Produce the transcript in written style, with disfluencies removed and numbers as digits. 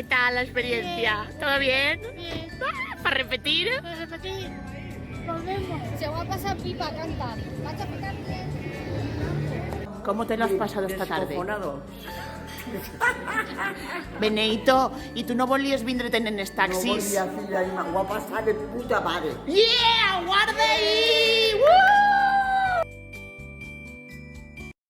tal la experiencia? ¿Todo bien? Bien. ¿Para repetir? Para repetir. Volvemos. Se va a pasar pipa a cantar. ¿Vas a picar bien? ¿Cómo te lo has pasado esta tarde? Descojonado. Beneito, i tu no volies vindre't en els No taxis? volia, filla, i m'ho va passar de puta mare. Yeah, guarda ahí!